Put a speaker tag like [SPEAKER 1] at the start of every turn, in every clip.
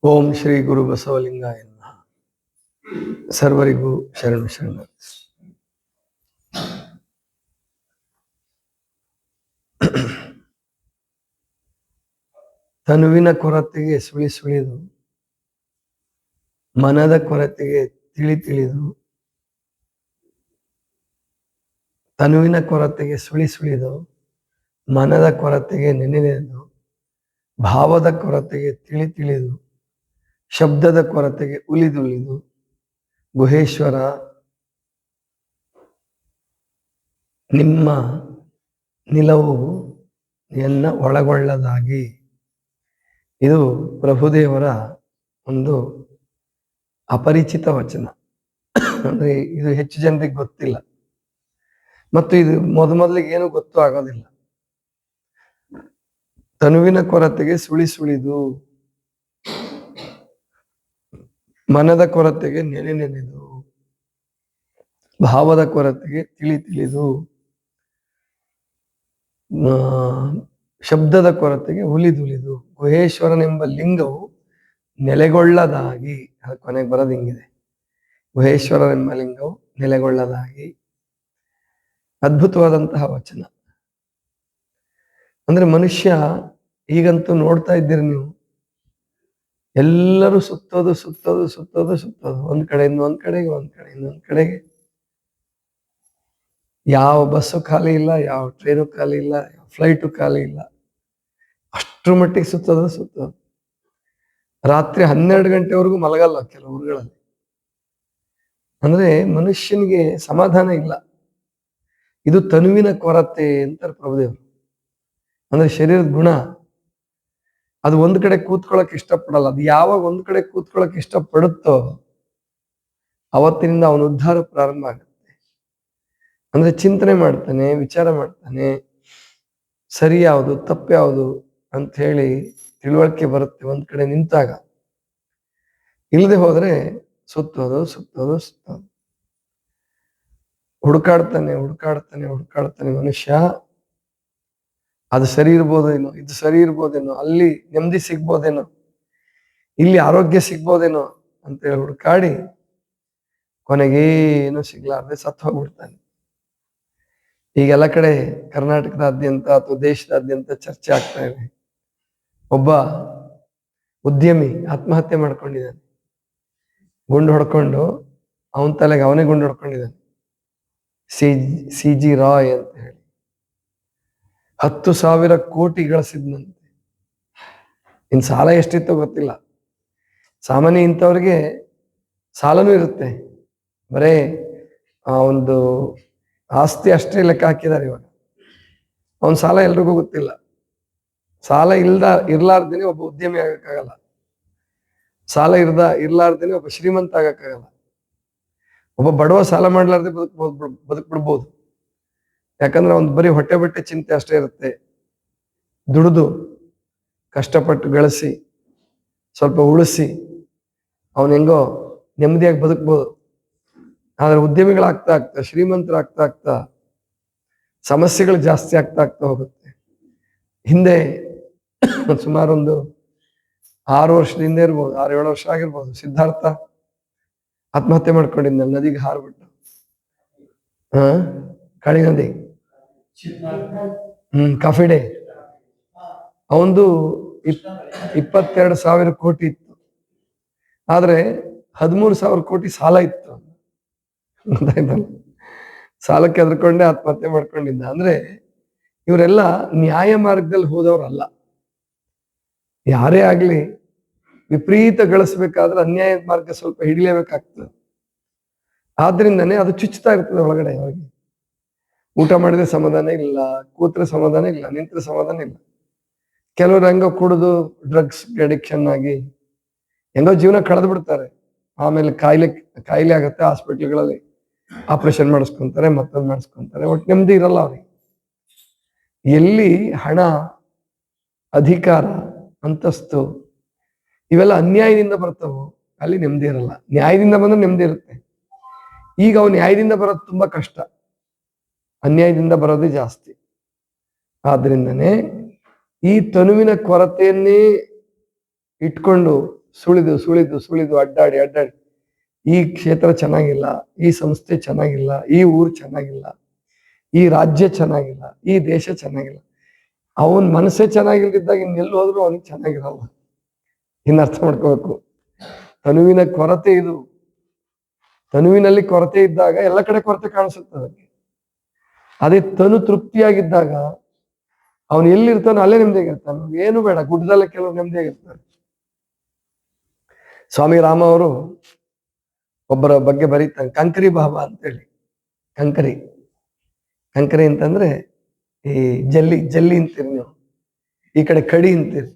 [SPEAKER 1] ಓಂ ಶ್ರೀ ಗುರು ಬಸವಲಿಂಗಾಯ ನಮಃ. ಸರ್ವರಿಗೂ ಶರಣ ಶರಣ. ತನುವಿನ ಕೊರತೆಗೆ ಸುಳಿದು ಮನದ ಕೊರತೆಗೆ ತಿಳಿದು ತನುವಿನ ಕೊರತೆಗೆ ಸುಳಿದು ಮನದ ಕೊರತೆಗೆ ನೆನೆದು ಭಾವದ ಕೊರತೆಗೆ ತಿಳಿದು ಶಬ್ದದ ಕೊರತೆಗೆ ಉಳಿದುಳಿದು ಗುಹೇಶ್ವರ ನಿಮ್ಮ ನಿಲವು ಎನ್ನ ಒಳಗೊಳ್ಳದಾಗಿ. ಇದು ಪ್ರಭುದೇವರ ಒಂದು ಅಪರಿಚಿತ ವಚನ. ಅಂದ್ರೆ ಇದು ಹೆಚ್ಚು ಜನರಿಗೆ ಗೊತ್ತಿಲ್ಲ ಮತ್ತು ಇದು ಮೊದಲಿಗೆ ಏನು ಗೊತ್ತೂ ಆಗೋದಿಲ್ಲ. ತನುವಿನ ಕೊರತೆಗೆ ಸುಳಿದು ಮನದ ಕೊರತೆಗೆ ನೆನೆದು ಭಾವದ ಕೊರತೆಗೆ ತಿಳಿದು ಶಬ್ದದ ಕೊರತೆಗೆ ಉಳಿದುಳಿದು ಗುಹೇಶ್ವರನೆಂಬ ಲಿಂಗವು ನೆಲೆಗೊಳ್ಳದಾಗಿ. ಕೊನೆಗೆ ಬರೋದು ಹಿಂಗಿದೆ, ಗುಹೇಶ್ವರನೆಂಬ ಲಿಂಗವು ನೆಲೆಗೊಳ್ಳದಾಗಿ. ಅದ್ಭುತವಾದಂತಹ ವಚನ. ಅಂದ್ರೆ ಮನುಷ್ಯ ಈಗಂತೂ ನೋಡ್ತಾ ಇದ್ದೀರಿ ನೀವು, ಎಲ್ಲರೂ ಸುತ್ತೋದು ಒಂದ್ ಕಡೆಯಿಂದ ಒಂದ್ ಕಡೆಗೆ ಇನ್ನೊಂದ್ ಕಡೆಗೆ. ಯಾವ ಬಸ್ಸು ಖಾಲಿ ಇಲ್ಲ, ಯಾವ ಟ್ರೈನು ಖಾಲಿ ಇಲ್ಲ, ಯಾವ ಫ್ಲೈಟು ಖಾಲಿ ಇಲ್ಲ. ಅಷ್ಟ್ರ ಮಟ್ಟಿಗೆ ಸುತ್ತೋದು. ರಾತ್ರಿ 12 ಗಂಟೆವರೆಗೂ ಮಲಗಲ್ಲ ಕೆಲವು ಊರುಗಳಲ್ಲಿ. ಅಂದ್ರೆ ಮನುಷ್ಯನಿಗೆ ಸಮಾಧಾನ ಇಲ್ಲ. ಇದು ತನುವಿನ ಕೊರತೆ ಅಂತಾರೆ ಪ್ರಭುದೇವರು. ಅಂದ್ರೆ ಶರೀರದ ಗುಣ ಅದು ಒಂದ್ ಕಡೆ ಕೂತ್ಕೊಳ್ಳೋಕೆ ಇಷ್ಟಪಡಲ್ಲ. ಅದು ಯಾವಾಗ ಒಂದ್ ಕಡೆ ಕೂತ್ಕೊಳ್ಳೋಕೆ ಇಷ್ಟಪಡುತ್ತೋ ಅವತ್ತಿನಿಂದ ಅವನ ಉದ್ಧಾರ ಪ್ರಾರಂಭ ಆಗುತ್ತೆ. ಅಂದ್ರೆ ಚಿಂತನೆ ಮಾಡ್ತಾನೆ, ವಿಚಾರ ಮಾಡ್ತಾನೆ, ಸರಿ ಯಾವುದು ತಪ್ಪು ಯಾವುದು ಅಂತ ಹೇಳಿ ತಿಳುವಳಿಕೆ ಬರುತ್ತೆ ಒಂದ್ ಕಡೆ ನಿಂತಾಗ. ಇಲ್ಲದೆ ಹೋದ್ರೆ ಸುತ್ತೋದು. ಹುಡುಕಾಡ್ತಾನೆ ಮನುಷ್ಯ. ಅದು ಸರಿ ಇರ್ಬೋದೇನೋ, ಇದು ಸರಿ ಇರ್ಬೋದೇನೋ, ಅಲ್ಲಿ ನೆಮ್ಮದಿ ಸಿಗ್ಬೋದೇನೋ, ಇಲ್ಲಿ ಆರೋಗ್ಯ ಸಿಗ್ಬೋದೇನೋ ಅಂತೇಳಿ ಹುಡುಕಾಡಿ ಕೊನೆಗೇನು ಸಿಗ್ಲಾರ್ದೆ ಸತ್ತು ಹೋಗ್ಬಿಡ್ತಾನೆ. ಈಗೆಲ್ಲ ಕಡೆ ಕರ್ನಾಟಕದಾದ್ಯಂತ ಅಥವಾ ದೇಶದಾದ್ಯಂತ ಚರ್ಚೆ ಆಗ್ತಾ ಇದೆ. ಒಬ್ಬ ಉದ್ಯಮಿ ಆತ್ಮಹತ್ಯೆ ಮಾಡ್ಕೊಂಡಿದ್ದಾನೆ. ಗುಂಡು ಹೊಡ್ಕೊಂಡು ಅವನ ತಲೆಗೆ ಅವನೇ ಗುಂಡು ಹೊಡ್ಕೊಂಡಿದ್ದಾನೆ. ಸಿ.ಜಿ. ರಾಯ್ ಅಂತ ಹೇಳಿ 10,000 ಕೋಟಿ ಗಳಿಸಿದ್ನಂತೆ. ಇನ್ ಸಾಲ ಎಷ್ಟಿತ್ತೋ ಗೊತ್ತಿಲ್ಲ. ಸಾಮಾನ್ಯ ಇಂಥವ್ರಿಗೆ ಸಾಲನೂ ಇರುತ್ತೆ, ಬರೇ ಒಂದು ಆಸ್ತಿ ಅಷ್ಟೇ ಲೆಕ್ಕ ಹಾಕಿದ್ದಾರೆ ಇವಾಗ. ಅವನ ಸಾಲ ಎಲ್ರಿಗೂ ಗೊತ್ತಿಲ್ಲ. ಸಾಲ ಇರ್ಲಾರ್ದೇನೆ ಒಬ್ಬ ಉದ್ಯಮಿ ಆಗಕ್ಕಾಗಲ್ಲ. ಸಾಲ ಇರ್ಲಾರ್ದೇನೆ ಒಬ್ಬ ಶ್ರೀಮಂತ ಆಗಕ್ಕಾಗಲ್ಲ. ಒಬ್ಬ ಬಡವ ಸಾಲ ಮಾಡ್ಲಾರ್ದೆ ಬದುಕ್ಬಿಡ್ಬೋದು. ಯಾಕಂದ್ರೆ ಅವ್ನು ಬರೀ ಹೊಟ್ಟೆ ಬಟ್ಟೆ ಚಿಂತೆ ಅಷ್ಟೇ ಇರುತ್ತೆ. ದುಡಿದು ಕಷ್ಟಪಟ್ಟು ಗಳಿಸಿ ಸ್ವಲ್ಪ ಉಳಿಸಿ ಅವನು ಹೆಂಗೋ ನೆಮ್ಮದಿಯಾಗಿ ಬದುಕ್ಬೋದು. ಆದ್ರೆ ಉದ್ಯಮಿಗಳಾಗ್ತಾ ಶ್ರೀಮಂತರಾಗ್ತಾ ಸಮಸ್ಯೆಗಳು ಜಾಸ್ತಿ ಆಗ್ತಾ ಹೋಗುತ್ತೆ. ಹಿಂದೆ ಸುಮಾರು ಒಂದು 6 ವರ್ಷದ ಹಿಂದೆ ಇರ್ಬೋದು, 6-7 ವರ್ಷ ಆಗಿರ್ಬೋದು, ಸಿದ್ಧಾರ್ಥ ಆತ್ಮಹತ್ಯೆ ಮಾಡ್ಕೊಂಡಿದ್ದ ನದಿಗೆ ಹಾರ್ಬಿಟ್ಟು. ಕಾಳಿ ನದಿ, ಕಾಫಿ ಡೇ. ಅವಂದು 22,000 ಕೋಟಿ ಇತ್ತು, ಆದ್ರೆ 13,000 ಕೋಟಿ ಸಾಲ ಇತ್ತು. ಗೊತ್ತಾಯ್ತಲ್ಲ, ಸಾಲಕ್ಕೆ ಹೆದರ್ಕೊಂಡೆ ಆತ್ಮಹತ್ಯೆ ಮಾಡ್ಕೊಂಡಿದ್ದ. ಅಂದ್ರೆ ಇವರೆಲ್ಲ ನ್ಯಾಯ ಮಾರ್ಗದಲ್ಲಿ ಹೋದವರಲ್ಲ. ಯಾರೇ ಆಗ್ಲಿ ವಿಪರೀತ ಗಳಿಸ್ಬೇಕಾದ್ರೆ ಅನ್ಯಾಯ ಮಾರ್ಗ ಸ್ವಲ್ಪ ಹಿಡಿಲೇಬೇಕಾಗ್ತದೆ. ಆದ್ರಿಂದನೇ ಅದು ಚುಚ್ಚುತ್ತಾ ಇರ್ತದೆ ಒಳಗಡೆ. ಅವ್ರಿಗೆ ಊಟ ಮಾಡಿದ್ರೆ ಸಮಾಧಾನ ಇಲ್ಲ, ಕೂತ್ರೆ ಸಮಾಧಾನ ಇಲ್ಲ, ನಿಂತ್ರೆ ಸಮಾಧಾನ ಇಲ್ಲ. ಕೆಲವರು ಹೆಂಗೋ ಕುಡಿದು ಡ್ರಗ್ಸ್ ಅಡಿಕ್ಷನ್ ಆಗಿ ಹೆಂಗೋ ಜೀವನ ಕಳೆದು ಬಿಡ್ತಾರೆ. ಆಮೇಲೆ ಕಾಯಿಲೆ ಆಗುತ್ತೆ, ಹಾಸ್ಪಿಟ್ಲ್ಗಳಲ್ಲಿ ಆಪರೇಷನ್ ಮಾಡಿಸ್ಕೊಂತಾರೆ, ಮತ್ತೊಂದು ಮಾಡಿಸ್ಕೊಂತಾರೆ. ಒಟ್ಟು ನೆಮ್ಮದಿ ಇರಲ್ಲ ಅವ್ರಿಗೆ. ಎಲ್ಲಿ ಹಣ, ಅಧಿಕಾರ, ಅಂತಸ್ತು ಇವೆಲ್ಲ ಅನ್ಯಾಯದಿಂದ ಬರ್ತವೋ ಅಲ್ಲಿ ನೆಮ್ಮದಿ ಇರಲ್ಲ. ನ್ಯಾಯದಿಂದ ಬಂದ್ರೆ ನೆಮ್ಮದಿ ಇರುತ್ತೆ. ಈಗ ಅವ್ನು ನ್ಯಾಯದಿಂದ ಬರೋದು ತುಂಬಾ ಕಷ್ಟ, ಅನ್ಯಾಯದಿಂದ ಬರೋದೇ ಜಾಸ್ತಿ. ಆದ್ರಿಂದನೇ ಈ ತನುವಿನ ಕೊರತೆಯನ್ನೇ ಇಟ್ಕೊಂಡು ಸುಳಿದು ಸುಳಿದು ಸುಳಿದು ಅಡ್ಡಾಡಿ ಅಡ್ಡಾಡಿ ಈ ಕ್ಷೇತ್ರ ಚೆನ್ನಾಗಿಲ್ಲ, ಈ ಸಂಸ್ಥೆ ಚೆನ್ನಾಗಿಲ್ಲ, ಈ ಊರು ಚೆನ್ನಾಗಿಲ್ಲ, ಈ ರಾಜ್ಯ ಚೆನ್ನಾಗಿಲ್ಲ, ಈ ದೇಶ ಚೆನ್ನಾಗಿಲ್ಲ. ಅವನ್ ಮನಸ್ಸೇ ಚೆನ್ನಾಗಿಲ್ದಿದ್ದಾಗ ಇನ್ನೆಲ್ಲಿ ಹೋದ್ರು ಅವನಿಗೆ ಚೆನ್ನಾಗಿರಲ್ಲ. ಇನ್ನು ಅರ್ಥ ಮಾಡ್ಕೋಬೇಕು. ತನುವಿನ ಕೊರತೆ ಇದು. ತನುವಿನಲ್ಲಿ ಕೊರತೆ ಇದ್ದಾಗ ಎಲ್ಲ ಕಡೆ ಕೊರತೆ ಕಾಣಿಸುತ್ತದೆ. ಅದೇ ತನು ತೃಪ್ತಿಯಾಗಿದ್ದಾಗ ಅವನು ಎಲ್ಲಿರ್ತಾನೋ ಅಲ್ಲೇ ನೆಮ್ಮದಿಯಾಗಿರ್ತಾನೆ. ಏನು ಬೇಡ, ಗುಡ್ಡದಲ್ಲೇ ಕೆಲವರು ನೆಮ್ಮದಿಯಾಗಿರ್ತಾರೆ. ಸ್ವಾಮಿ ರಾಮ ಅವರು ಒಬ್ಬರ ಬಗ್ಗೆ ಬರೀತಾನೆ, ಕಂಕರಿ ಬಾಬಾ ಅಂತೇಳಿ. ಕಂಕರಿ ಕಂಕರಿ ಅಂತಂದ್ರೆ ಈ ಜಲ್ಲಿ ಜಲ್ಲಿ ಅಂತೀರಿ ನೀವು, ಈ ಕಡೆ ಕಡಿ ಅಂತೀರಿ.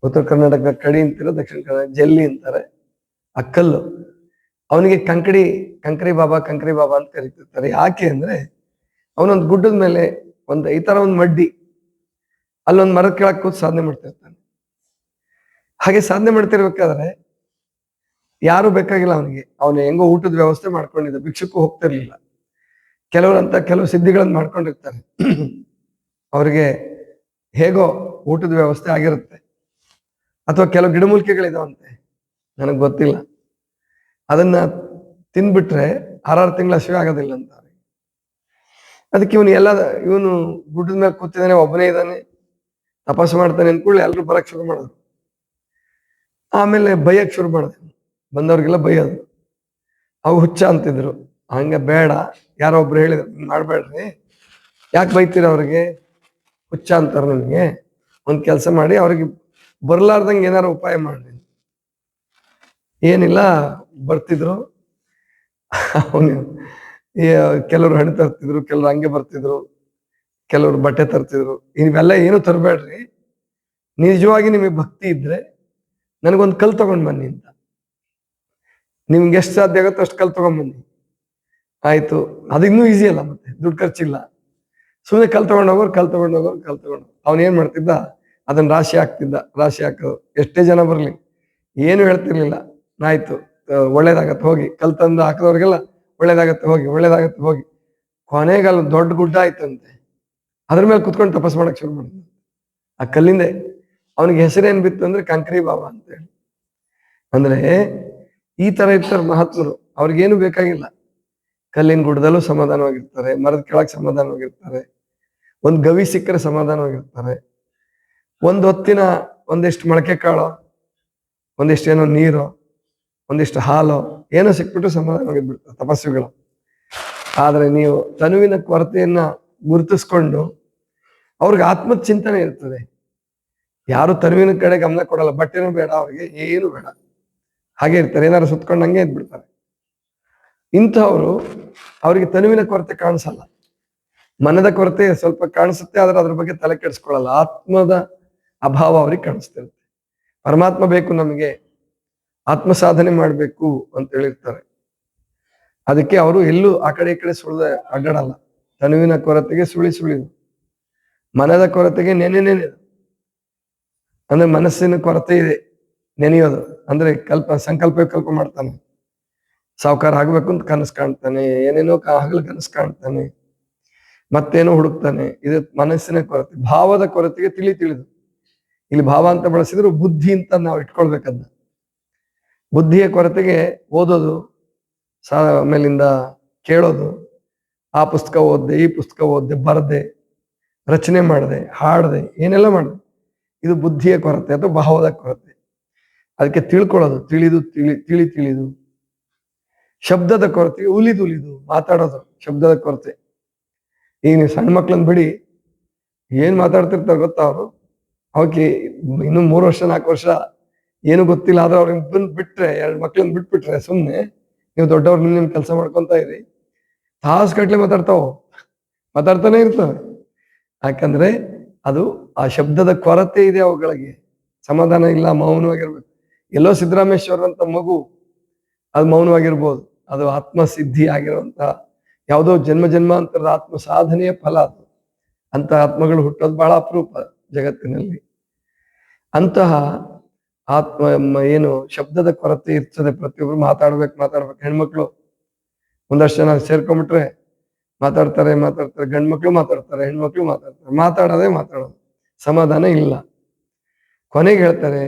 [SPEAKER 1] ಉತ್ತರ ಕರ್ನಾಟಕ ಕಡಿ ಅಂತೀರ, ದಕ್ಷಿಣ ಕರ್ನಾಟಕ ಜಲ್ಲಿ ಅಂತಾರೆ. ಅಕ್ಕಲ್ಲು ಅವನಿಗೆ ಕಂಕರಿ ಬಾಬಾ ಅಂತ ಕರೀತಿರ್ತಾರೆ. ಯಾಕೆ ಅಂದ್ರೆ ಅವನೊಂದು ಗುಡ್ಡದ ಮೇಲೆ ಈ ತರ ಒಂದು ಮಡ್ಡಿ, ಅಲ್ಲೊಂದು ಮರದ ಕೆಳಗೆ ಕೂತು ಸಾಧನೆ ಮಾಡ್ತಿರ್ತಾನೆ. ಹಾಗೆ ಸಾಧನೆ ಮಾಡ್ತಿರ್ಬೇಕಾದ್ರೆ ಯಾರು ಬೇಕಾಗಿಲ್ಲ ಅವನಿಗೆ. ಅವನು ಹೆಂಗೋ ಊಟದ ವ್ಯವಸ್ಥೆ ಮಾಡ್ಕೊಂಡಿದ್ದ, ಭಿಕ್ಷಕ್ಕೂ ಹೋಗ್ತಿರ್ಲಿಲ್ಲ. ಕೆಲವು ಸಿದ್ಧಿಗಳನ್ನ ಮಾಡ್ಕೊಂಡಿರ್ತಾರೆ. ಅವ್ರಿಗೆ ಹೇಗೋ ಊಟದ ವ್ಯವಸ್ಥೆ ಆಗಿರುತ್ತೆ, ಅಥವಾ ಕೆಲವು ಗಿಡಮೂಲಿಕೆಗಳಿದಾವಂತೆ, ನನಗೆ ಗೊತ್ತಿಲ್ಲ. ಅದನ್ನ ತಿನ್ಬಿಟ್ರೆ 6 ತಿಂಗಳ ಹಸಿವೆ ಆಗೋದಿಲ್ಲ ಅಂತ. ಅದಕ್ಕೆ ಇವನು ಗುಡ್ಡದ ಮೇಲೆ ಕೂತಿದ್ದಾನೆ, ಒಬ್ಬನೇ ಇದ್ದಾನೆ, ತಪಾಸು ಮಾಡ್ತಾನೆ ಅಂದ್ಕೊಳ್ಳಿ ಎಲ್ಲರೂ ಬರಕ್ ಶುರು ಮಾಡೋದು. ಆಮೇಲೆ ಬೈಯಕ್ ಶುರು ಮಾಡಿದೆ, ಬಂದವ್ರಿಗೆಲ್ಲ ಬೈಯೋದು. ಅವು ಹುಚ್ಚ ಅಂತಿದ್ರು. ಹಂಗ ಬೇಡ, ಯಾರೋ ಒಬ್ರು ಹೇಳಿದ್ರು ಮಾಡ್ಬೇಡ್ರಿ, ಯಾಕೆ ಬೈತೀರ ಅವ್ರಿಗೆ, ಹುಚ್ಚ ಅಂತಾರ ನಿಮ್ಗೆ. ಒಂದ್ ಕೆಲಸ ಮಾಡಿ, ಅವ್ರಿಗೆ ಬರ್ಲಾರ್ದಂಗೆ ಏನಾರು ಉಪಾಯ ಮಾಡ್ರಿ. ಏನಿಲ್ಲ, ಬರ್ತಿದ್ರು. ಅವನು ಕೆಲವ್ರು ಹಣ್ಣು ತರ್ತಿದ್ರು, ಕೆಲವ್ರು ಹಂಗೆ ಬರ್ತಿದ್ರು, ಕೆಲವ್ರು ಬಟ್ಟೆ ತರ್ತಿದ್ರು. ಇವೆಲ್ಲ ಏನು ತರಬೇಡ್ರಿ, ನಿಜವಾಗಿ ನಿಮಗೆ ಭಕ್ತಿ ಇದ್ರೆ ನನಗೊಂದು ಕಲ್ ತಗೊಂಡ್ ಬನ್ನಿ ಅಂತ. ನಿಮ್ಗೆ ಎಷ್ಟು ಸಾಧ್ಯ ಆಗುತ್ತೋ ಅಷ್ಟು ಕಲ್ ತಗೊಂಡ್ ಬನ್ನಿ. ಆಯ್ತು, ಅದು ಇನ್ನೂ ಈಸಿ ಅಲ್ಲ, ಮತ್ತೆ ದುಡ್ಡು ಖರ್ಚಿಲ್ಲ. ಸುಮ್ಮನೆ ಕಲ್ ತಗೊಂಡೋಗೋರು. ಅವನೇನ್ ಮಾಡ್ತಿದ್ದ, ಅದನ್ನ ರಾಶಿ ಹಾಕೋದು. ಎಷ್ಟೇ ಜನ ಬರ್ಲಿ ಏನು ಹೇಳ್ತಿರ್ಲಿಲ್ಲ. ಆಯ್ತು, ಒಳ್ಳೇದಾಗತ್ತೆ ಹೋಗಿ, ಕಲ್ ತಂದು ಹಾಕಿದವ್ರಿಗೆಲ್ಲ ಒಳ್ಳೇದಾಗತ್ತೆ ಹೋಗಿ. ಕೊನೆಗಲ್ಲ ದೊಡ್ಡ ಗುಡ್ಡ ಆಯ್ತಂತೆ, ಅದ್ರ ಮೇಲೆ ಕುತ್ಕೊಂಡು ತಪಸ್ ಮಾಡಕ್ ಶುರು ಮಾಡಿದ್ನು. ಆ ಕಲ್ಲಿಂದೆ ಅವನಿಗೆ ಹೆಸರೇನ್ ಬಿತ್ತು ಅಂದ್ರೆ ಕಂಕರಿ ಬಾಬಾ ಅಂತ ಹೇಳಿ. ಅಂದ್ರೆ ಈ ತರ ಇರ್ತಾರೆ ಮಹಾತ್ಮರು. ಅವ್ರಿಗೇನು ಬೇಕಾಗಿಲ್ಲ. ಕಲ್ಲಿನ ಗುಡ್ಡದಲ್ಲೂ ಸಮಾಧಾನವಾಗಿರ್ತಾರೆ, ಮರದ ಕೆಳಗೆ ಸಮಾಧಾನವಾಗಿರ್ತಾರೆ, ಒಂದ್ ಗವಿ ಸಿಕ್ಕರೆ ಸಮಾಧಾನವಾಗಿರ್ತಾರೆ. ಒಂದ್ ಹೊತ್ತಿನ ಒಂದಿಷ್ಟು ಮೊಳಕೆ ಕಾಳು, ಒಂದಿಷ್ಟು ಏನೋ ನೀರು, ಒಂದಿಷ್ಟು ಹಾಲು ಏನೋ ಸಿಕ್ಬಿಟ್ಟು ಸಮಾಧಾನವಾಗಿರ್ಬಿಡ್ತಾರೆ ತಪಸ್ವಿಗಳು. ಆದ್ರೆ ನೀವು ತನುವಿನ ಕೊರತೆಯನ್ನ ಗುರುತಿಸ್ಕೊಂಡು ಅವ್ರಿಗೆ ಆತ್ಮದ ಚಿಂತನೆ ಇರ್ತದೆ. ಯಾರು ತನುವಿನ ಕಡೆ ಗಮನ ಕೊಡಲ್ಲ. ಬಟ್ಟೆನೂ ಬೇಡ ಅವ್ರಿಗೆ, ಏನು ಬೇಡ, ಹಾಗೆ ಇರ್ತಾರೆ. ಏನಾದ್ರು ಸುತ್ಕೊಂಡು ಹಂಗೆ ಇದ್ಬಿಡ್ತಾರೆ. ಇಂಥವ್ರು, ಅವರಿಗೆ ತನುವಿನ ಕೊರತೆ ಕಾಣಿಸಲ್ಲ, ಮನದ ಕೊರತೆ ಸ್ವಲ್ಪ ಕಾಣಿಸುತ್ತೆ, ಆದ್ರೆ ಅದ್ರ ಬಗ್ಗೆ ತಲೆ ಕೆಡಿಸ್ಕೊಳ್ಳಲ್ಲ. ಆತ್ಮದ ಅಭಾವ ಅವ್ರಿಗೆ ಕಾಣಿಸ್ತಿರುತ್ತೆ. ಪರಮಾತ್ಮ ಬೇಕು ನಮಗೆ, ಆತ್ಮ ಸಾಧನೆ ಮಾಡ್ಬೇಕು ಅಂತ ಹೇಳಿರ್ತಾರೆ. ಅದಕ್ಕೆ ಅವರು ಎಲ್ಲೂ ಆ ಕಡೆ ಈ ಕಡೆ ಸುಳ್ದ ಅಡ್ಡಾಡಲ್ಲ. ತನುವಿನ ಕೊರತೆಗೆ ಸುಳಿದು, ಮನದ ಕೊರತೆಗೆ ನೆನೆದು. ಅಂದ್ರೆ ಮನಸ್ಸಿನ ಕೊರತೆ ಇದೆ, ನೆನೆಯೋದು ಅಂದ್ರೆ ಸಂಕಲ್ಪ ವಿಕಲ್ಪ ಮಾಡ್ತಾನೆ. ಸಾವುಕಾರ ಆಗ್ಬೇಕು ಅಂತ ಕನಸು ಕಾಣ್ತಾನೆ, ಏನೇನೋ ಹಗಲು ಕನಸು ಕಾಣ್ತಾನೆ, ಮತ್ತೇನೋ ಹುಡುಕ್ತಾನೆ. ಇದು ಮನಸ್ಸಿನ ಕೊರತೆ. ಭಾವದ ಕೊರತೆಗೆ ತಿಳಿದು, ಇಲ್ಲಿ ಭಾವ ಅಂತ ಬಳಸಿದ್ರು ಬುದ್ಧಿ ಅಂತ ನಾವು ಇಟ್ಕೊಳ್ಬೇಕದ್ನ. ಬುದ್ಧಿಯ ಕೊರತೆಗೆ ಓದೋದು, ಆಮೇಲಿಂದ ಕೇಳೋದು, ಆ ಪುಸ್ತಕ ಓದ್ದೆ, ಈ ಪುಸ್ತಕ ಓದ್ದೆ, ಬರ್ದೆ, ರಚನೆ ಮಾಡಿದೆ, ಹಾಡ್ದೆ, ಏನೆಲ್ಲ ಮಾಡಿದೆ. ಇದು ಬುದ್ಧಿಯ ಕೊರತೆ ಅಥವಾ ಭಾವದ ಕೊರತೆ. ಅದಕ್ಕೆ ತಿಳ್ಕೊಳ್ಳೋದು, ತಿಳಿದು. ಶಬ್ದದ ಕೊರತೆಗೆ ಉಲಿದು ಮಾತಾಡೋದು, ಶಬ್ದದ ಕೊರತೆ. ಈಗ ನೀವು ಸಣ್ಣ ಮಕ್ಳನ್ನ ಬಿಡಿ, ಏನ್ ಮಾತಾಡ್ತಿರ್ತಾರೆ ಗೊತ್ತಾ ಅವರು. ಅವಕ್ಕೆ ಇನ್ನು 3 ವರ್ಷ 4 ವರ್ಷ ಏನು ಗೊತ್ತಿಲ್ಲ. ಆದ್ರೆ ಅವ್ರಿಗೆ ಬಿಟ್ರೆ, 2 ಮಕ್ಳನ್ನ ಬಿಟ್ಬಿಟ್ರೆ ಸುಮ್ನೆ ನೀವು ದೊಡ್ಡವ್ರು ನಿಮ್ ಕೆಲಸ ಮಾಡ್ಕೊಂತ ಇರಿ, ತಾಸು ಮಾತಾಡ್ತಾನೆ ಇರ್ತವೆ. ಯಾಕಂದ್ರೆ ಅದು ಆ ಶಬ್ದದ ಕೊರತೆ ಇದೆ ಅವುಗಳಿಗೆ. ಸಮಾಧಾನ ಇಲ್ಲ, ಮೌನವಾಗಿರ್ಬೇಕು. ಎಲ್ಲೋ ಸಿದ್ದರಾಮೇಶ್ವರ ಅಂತ ಮಗು ಅದು ಮೌನವಾಗಿರ್ಬೋದು. ಅದು ಆತ್ಮಸಿದ್ಧಿ ಆಗಿರುವಂತ ಯಾವುದೋ ಜನ್ಮಾಂತರದ ಆತ್ಮ ಸಾಧನೆಯ ಫಲ ಅದು. ಅಂತ ಆತ್ಮಗಳು ಹುಟ್ಟೋದು ಬಹಳ ಅಪರೂಪ ಜಗತ್ತಿನಲ್ಲಿ. ಅಂತಹ ಆತ್ಮ ಏನು ಶಬ್ದದ ಕೊರತೆ ಇರ್ತದೆ. ಪ್ರತಿಯೊಬ್ರು ಮಾತಾಡ್ಬೇಕು. ಹೆಣ್ಮಕ್ಳು ಒಂದಷ್ಟು ಜನ ಸೇರ್ಕೊಂಡ್ಬಿಟ್ರೆ ಮಾತಾಡ್ತಾರೆ. ಗಂಡ್ಮಕ್ಳು ಮಾತಾಡ್ತಾರೆ, ಹೆಣ್ಮಕ್ಳು ಮಾತಾಡೋದು. ಸಮಾಧಾನ ಇಲ್ಲ. ಕೊನೆಗೆ ಹೇಳ್ತಾರೆ,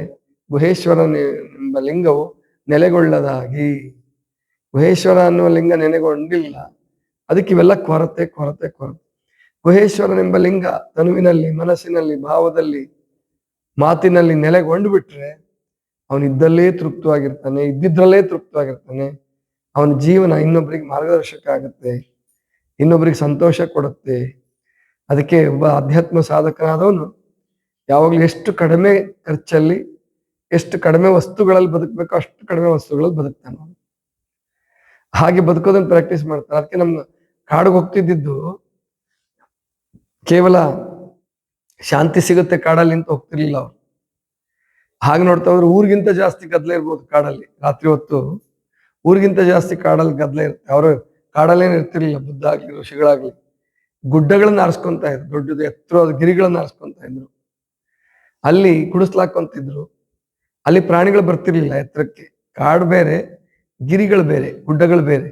[SPEAKER 1] ಗುಹೇಶ್ವರನೆಂಬ ಲಿಂಗವು ನೆಲೆಗೊಳ್ಳದಾಗಿ. ಗುಹೇಶ್ವರ ಅನ್ನುವ ಲಿಂಗ ನೆಲೆಗೊಂಡಿಲ್ಲ, ಅದಕ್ಕೆ ಇವೆಲ್ಲ ಕೊರತೆ ಕೊರತೆ ಕೊರತೆ. ಗುಹೇಶ್ವರನೆಂಬ ಲಿಂಗ ತನುವಿನಲ್ಲಿ, ಮನಸ್ಸಿನಲ್ಲಿ, ಭಾವದಲ್ಲಿ, ಮಾತಿನಲ್ಲಿ ನೆಲೆಗೊಂಡು ಬಿಟ್ರೆ ಅವನಿದ್ದಲ್ಲೇ ತೃಪ್ತವಾಗಿರ್ತಾನೆ, ಇದ್ದಿದ್ರಲ್ಲೇ ತೃಪ್ತವಾಗಿರ್ತಾನೆ. ಅವನ ಜೀವನ ಇನ್ನೊಬ್ಬರಿಗೆ ಮಾರ್ಗದರ್ಶಕ ಆಗುತ್ತೆ, ಇನ್ನೊಬ್ಬರಿಗೆ ಸಂತೋಷ ಕೊಡುತ್ತೆ. ಅದಕ್ಕೆ ಒಬ್ಬ ಅಧ್ಯಾತ್ಮ ಸಾಧಕನಾದವನು ಯಾವಾಗಲೂ ಎಷ್ಟು ಕಡಿಮೆ ಖರ್ಚಲ್ಲಿ, ಎಷ್ಟು ಕಡಿಮೆ ವಸ್ತುಗಳಲ್ಲಿ ಬದುಕಬೇಕು ಅಷ್ಟು ಕಡಿಮೆ ವಸ್ತುಗಳಲ್ಲಿ ಬದುಕ್ತಾನೆ. ಹಾಗೆ ಬದುಕೋದನ್ನ ಪ್ರಾಕ್ಟೀಸ್ ಮಾಡ್ತಾರೆ. ಅದಕ್ಕೆ ನಮ್ಮ ಕಾಡಿಗೆ ಹೋಗ್ತಿದ್ದು ಕೇವಲ ಶಾಂತಿ ಸಿಗುತ್ತೆ ಕಾಡಲ್ಲಿ ಅಂತ ಹೋಗ್ತಿರ್ಲಿಲ್ಲ ಅವ್ರು. ಹಾಗೆ ನೋಡ್ತಾ ಹೋದ್ರೆ ಊರಿಗಿಂತ ಜಾಸ್ತಿ ಗದ್ದಲ ಇರ್ಬೋದು ಕಾಡಲ್ಲಿ. ರಾತ್ರಿ ಹೊತ್ತು ಊರಿಗಿಂತ ಜಾಸ್ತಿ ಕಾಡಲ್ಲಿ ಗದ್ದಲ ಇರುತ್ತೆ. ಅವರು ಕಾಡಲ್ಲೇನು ಇರ್ತಿರ್ಲಿಲ್ಲ. ಬುದ್ಧ ಆಗ್ಲಿ, ಋಷಿಗಳಾಗ್ಲಿ ಗುಡ್ಡಗಳನ್ನ ಆರಿಸ್ಕೊಂತ ಇದ್ರು, ದೊಡ್ಡದು ಎತ್ತರವಾದ ಗಿರಿಗಳನ್ನ ಆರಿಸ್ಕೊಂತ ಇದ್ರು. ಅಲ್ಲಿ ಕುಡಿಸ್ಲಾಕೊಂತಿದ್ರು. ಅಲ್ಲಿ ಪ್ರಾಣಿಗಳು ಬರ್ತಿರ್ಲಿಲ್ಲ ಎತ್ತರಕ್ಕೆ. ಕಾಡು ಬೇರೆ, ಗಿರಿಗಳು ಬೇರೆ, ಗುಡ್ಡಗಳು ಬೇರೆ.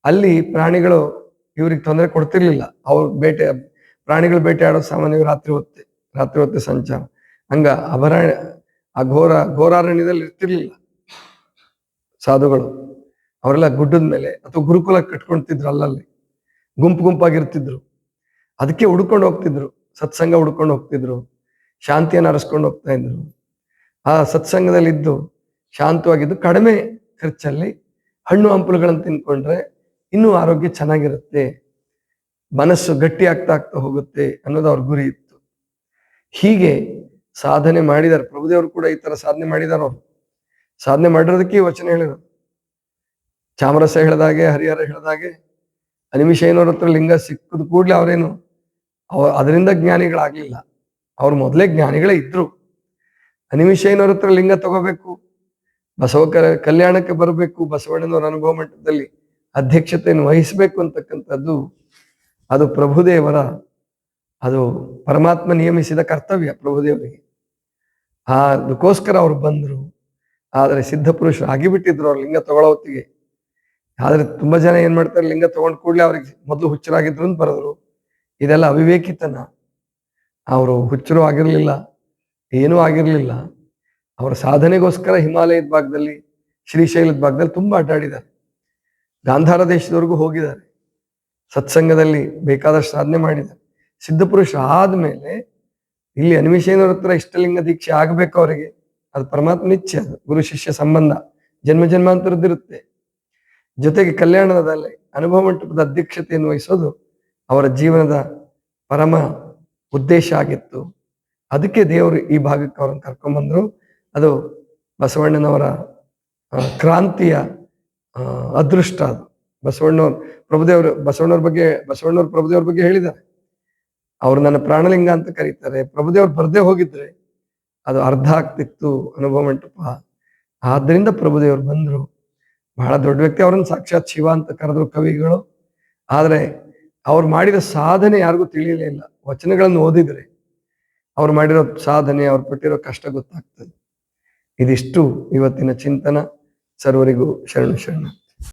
[SPEAKER 1] ಅಲ್ಲಿ ಪ್ರಾಣಿಗಳು ಇವ್ರಿಗೆ ತೊಂದರೆ ಕೊಡ್ತಿರ್ಲಿಲ್ಲ. ಅವ್ರು ಪ್ರಾಣಿಗಳು ಬೇಟೆ ಆಡೋದು ಸಾಮಾನ್ಯವಾಗಿ ರಾತ್ರಿ ಹೊತ್ತೆ ಸಂಚಾರ. ಹಂಗ ಆ ಘೋರಾರಣ್ಯದಲ್ಲಿ ಇರ್ತಿರ್ಲಿಲ್ಲ ಸಾಧುಗಳು. ಅವರೆಲ್ಲ ಗುಡ್ಡದ ಮೇಲೆ ಅಥವಾ ಗುರುಕುಲ ಕಟ್ಕೊಳ್ತಿದ್ರು, ಅಲ್ಲಲ್ಲಿ ಗುಂಪು ಗುಂಪಾಗಿರ್ತಿದ್ರು. ಅದಕ್ಕೆ ಹುಡ್ಕೊಂಡು ಹೋಗ್ತಿದ್ರು, ಸತ್ಸಂಗ ಹುಡ್ಕೊಂಡು ಹೋಗ್ತಿದ್ರು, ಶಾಂತಿಯನ್ನು ಅರಸ್ಕೊಂಡು ಹೋಗ್ತಾ ಇದ್ರು. ಆ ಸತ್ಸಂಗದಲ್ಲಿದ್ದು ಶಾಂತವಾಗಿದ್ದು ಕಡಿಮೆ ಖರ್ಚಲ್ಲಿ ಹಣ್ಣು ಹಂಪಲುಗಳನ್ನು ತಿನ್ಕೊಂಡ್ರೆ ಇನ್ನೂ ಆರೋಗ್ಯ ಚೆನ್ನಾಗಿರುತ್ತೆ, ಮನಸ್ಸು ಗಟ್ಟಿ ಆಗ್ತಾ ಹೋಗುತ್ತೆ ಅನ್ನೋದು ಅವ್ರ ಗುರಿ ಇತ್ತು. ಹೀಗೆ ಸಾಧನೆ ಮಾಡಿದ್ದಾರೆ. ಪ್ರಭುದೇವರು ಕೂಡ ಈ ತರ ಸಾಧನೆ ಮಾಡಿದಾರ. ಅವರು ಸಾಧನೆ ಮಾಡಿರೋದಕ್ಕೆ ಈ ವಚನ ಹೇಳಿದ್ರು. ಚಾಮರಸ ಹೇಳ್ದಾಗೆ, ಹರಿಹರ ಹೇಳ್ದಾಗೆ, ಅನಿಮಿಷಯ್ಯನವ್ರ ಹತ್ರ ಲಿಂಗ ಸಿಕ್ಕದ ಕೂಡ್ಲೆ ಅವರೇನು ಅದರಿಂದ ಜ್ಞಾನಿಗಳಾಗ್ಲಿಲ್ಲ. ಅವ್ರು ಮೊದಲೇ ಜ್ಞಾನಿಗಳೇ ಇದ್ರು. ಅನಿಮಿಷಯ್ಯನವ್ರ ಹತ್ರ ಲಿಂಗ ತಗೋಬೇಕು, ಬಸವ ಕಲ್ಯಾಣಕ್ಕೆ ಬರಬೇಕು, ಬಸವಣ್ಣನವರ ಅನುಭವ ಮಟ್ಟದಲ್ಲಿ ಅಧ್ಯಕ್ಷತೆಯನ್ನು ವಹಿಸಬೇಕು ಅಂತಕ್ಕಂಥದ್ದು ಅದು ಪ್ರಭುದೇವರ, ಅದು ಪರಮಾತ್ಮ ನಿಯಮಿಸಿದ ಕರ್ತವ್ಯ ಪ್ರಭುದೇವರಿಗೆ. ಅದಕ್ಕೋಸ್ಕರ ಅವ್ರು ಬಂದ್ರು. ಆದರೆ ಸಿದ್ಧ ಪುರುಷರು ಆಗಿಬಿಟ್ಟಿದ್ರು ಅವ್ರು ಲಿಂಗ ತಗೊಳ್ಳೋ ಹೊತ್ತಿಗೆ. ಆದ್ರೆ ತುಂಬಾ ಜನ ಏನ್ ಮಾಡ್ತಾರೆ, ಲಿಂಗ ತಗೊಂಡ್ ಕೂಡ್ಲೆ ಅವ್ರಿಗೆ ಮೊದಲು ಹುಚ್ಚರಾಗಿದ್ರು ಅಂತ ಬರೆದ್ರು. ಇದೆಲ್ಲ ಅವಿವೇಕಿತನ. ಅವರು ಹುಚ್ಚರು ಆಗಿರ್ಲಿಲ್ಲ, ಏನೂ ಆಗಿರ್ಲಿಲ್ಲ. ಅವರ ಸಾಧನೆಗೋಸ್ಕರ ಹಿಮಾಲಯದ ಭಾಗದಲ್ಲಿ, ಶ್ರೀಶೈಲದ ಭಾಗದಲ್ಲಿ ತುಂಬಾ ಅಡ್ಡಾಡಿದ್ದಾರೆ. ಗಾಂಧಾರ ದೇಶದವರೆಗೂ ಹೋಗಿದ್ದಾರೆ. ಸತ್ಸಂಗದಲ್ಲಿ ಬೇಕಾದಷ್ಟು ಸಾಧನೆ ಮಾಡಿದ್ದಾರೆ. ಸಿದ್ಧಪುರುಷ ಆದ್ಮೇಲೆ ಇಲ್ಲಿ ಅನಿಮಿಷಯ್ಯನವ್ರ ಹತ್ರ ಇಷ್ಟಲಿಂಗ ದೀಕ್ಷೆ ಆಗ್ಬೇಕು ಅವರಿಗೆ. ಅದು ಪರಮಾತ್ಮ ಇಚ್ಛೆ, ಅದು ಗುರು ಶಿಷ್ಯ ಸಂಬಂಧ ಜನ್ಮ ಜನ್ಮಾಂತರದ್ದಿರುತ್ತೆ. ಜೊತೆಗೆ ಕಲ್ಯಾಣದಲ್ಲಿ ಅನುಭವ ಮಂಟಪದ ಅಧ್ಯಕ್ಷತೆಯನ್ನು ವಹಿಸೋದು ಅವರ ಜೀವನದ ಪರಮ ಉದ್ದೇಶ ಆಗಿತ್ತು. ಅದಕ್ಕೆ ದೇವರು ಈ ಭಾಗಕ್ಕೆ ಅವ್ರನ್ನ ಕರ್ಕೊಂಡ್ಬಂದ್ರು. ಅದು ಬಸವಣ್ಣನವರ ಕ್ರಾಂತಿಯ ಅದೃಷ್ಟ. ಅದು ಬಸವಣ್ಣವ್ರ ಪ್ರಭುದೇವ್ರ ಬಗ್ಗೆ ಹೇಳಿದ್ದಾರೆ. ಅವ್ರು ನನ್ನ ಪ್ರಾಣಲಿಂಗ ಅಂತ ಕರೀತಾರೆ. ಪ್ರಭುದೇವ್ರು ಬರ್ದೇ ಹೋಗಿದ್ರೆ ಅದು ಅರ್ಧ ಆಗ್ತಿತ್ತು ಅನುಭವ ಮಂಟಪ. ಆದ್ರಿಂದ ಪ್ರಭುದೇವ್ರು ಬಂದ್ರು. ಬಹಳ ದೊಡ್ಡ ವ್ಯಕ್ತಿ. ಅವ್ರನ್ನ ಸಾಕ್ಷಾತ್ ಶಿವ ಅಂತ ಕರೆದ್ರು ಕವಿಗಳು. ಆದ್ರೆ ಅವ್ರು ಮಾಡಿದ ಸಾಧನೆ ಯಾರಿಗೂ ತಿಳಿಯಲೇ ಇಲ್ಲ. ವಚನಗಳನ್ನು ಓದಿದ್ರೆ ಅವ್ರು ಮಾಡಿರೋ ಸಾಧನೆ, ಅವ್ರು ಪಟ್ಟಿರೋ ಕಷ್ಟ ಗೊತ್ತಾಗ್ತದೆ. ಇದಿಷ್ಟು ಇವತ್ತಿನ ಚಿಂತನ. ಸರ್ವರಿಗೂ ಶರಣು ಶರಣ.